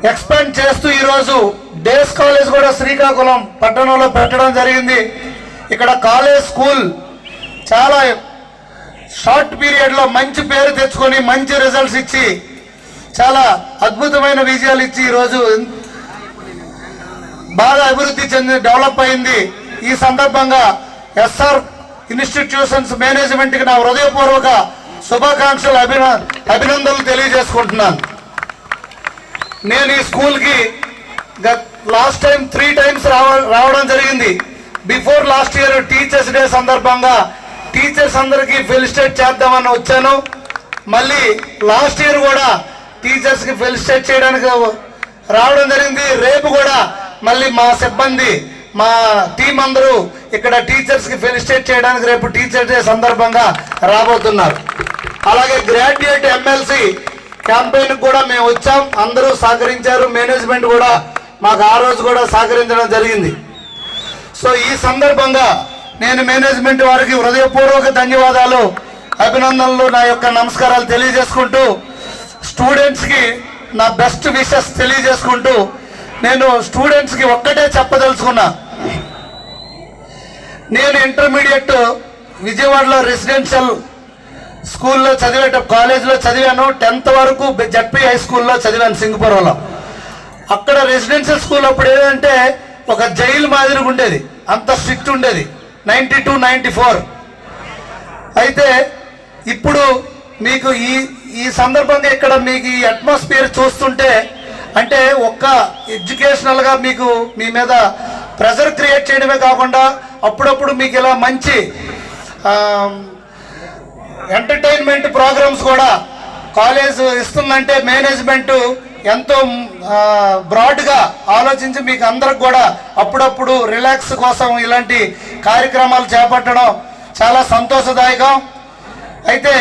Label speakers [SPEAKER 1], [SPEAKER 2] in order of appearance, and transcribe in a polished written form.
[SPEAKER 1] Expand చేస్తూ ఈరోజు days college కూడా శ్రీకాకుళం పట్టణంలో పెట్టడం జరిగింది. ఇక్కడ కాలేజ్ స్కూల్ చాలా షార్ట్ పీరియడ్లో మంచి పేరు తెచ్చుకొని మంచి రిజల్ట్స్ ఇచ్చి చాలా అద్భుతమైన విజయాలు ఇచ్చి ఈరోజు బాగా అభివృద్ధి చెంది డెవలప్ అయింది. ఈ సందర్భంగా ఎస్ఆర్ ఇన్స్టిట్యూషన్స్ మేనేజ్మెంట్కి నా హృదయపూర్వక శుభాకాంక్షలు అభినందనలు తెలియజేసుకుంటున్నాను. నేను ఈ స్కూల్కి లాస్ట్ టైం 3 times రావడం జరిగింది. Before last year teachers day సందర్భంగా టీచర్స్ అందరికీ ఫెలిసిటేట్ చేద్దామని వచ్చాను. మళ్ళీ లాస్ట్ ఇయర్ కూడా టీచర్స్కి ఫెలిసిటేట్ చేయడానికి రావడం జరిగింది. రేపు కూడా మళ్ళీ మా సిబ్బంది మా టీం అందరూ ఇక్కడ టీచర్స్కి ఫెలిసిటేట్ చేయడానికి రేపు టీచర్స్ డే సందర్భంగా రాబోతున్నారు. అలాగే గ్రాడ్యుయేట్ ఎమ్మెల్సీ క్యాంపెయిన్ కూడా మేము వచ్చాం, అందరూ సహకరించారు. మేనేజ్మెంట్ కూడా మాకు ఆ రోజు కూడా సహకరించడం జరిగింది. సో ఈ సందర్భంగా నేను మేనేజ్మెంట్ వారికి హృదయపూర్వక ధన్యవాదాలు, అభినందనలు, నా యొక్క నమస్కారాలు తెలియజేసుకుంటూ స్టూడెంట్స్కి నా బెస్ట్ విషెస్ తెలియజేసుకుంటూ నేను స్టూడెంట్స్కి ఒక్కటే చెప్పదలుచుకున్నా. నేను ఇంటర్మీడియట్ విజయవాడలో రెసిడెన్షియల్ స్కూల్లో కాలేజ్లో చదివాను. 10th వరకు జడ్పీ హై స్కూల్లో చదివాను సింగపురంలో. అక్కడ రెసిడెన్షియల్ స్కూల్ అప్పుడు ఏంటంటే ఒక జైలు మాదిరిగా ఉండేది, అంత స్ట్రిక్ట్ ఉండేది. 92, 94 అయితే ఇప్పుడు మీకు ఈ సందర్భంగా ఇక్కడ మీకు ఈ అట్మాస్ఫియర్ చూస్తుంటే అంటే ఒక్క ఎడ్యుకేషనల్గా మీకు మీ మీద ప్రెజర్ క్రియేట్ చేయడమే కాకుండా అప్పుడప్పుడు మీకు ఇలా మంచి ఎంటర్టైన్మెంట్ ప్రోగ్రామ్స్ కూడా కాలేజ్ ఇస్తుందంటే మేనేజ్మెంట్ ఎంతో బ్రాడ్గా ఆలోచించి మీకు అందరికి కూడా అప్పుడప్పుడు రిలాక్స్ కోసం ఇలాంటి కార్యక్రమాలు చేపట్టడం చాలా సంతోషదాయకం. అయితే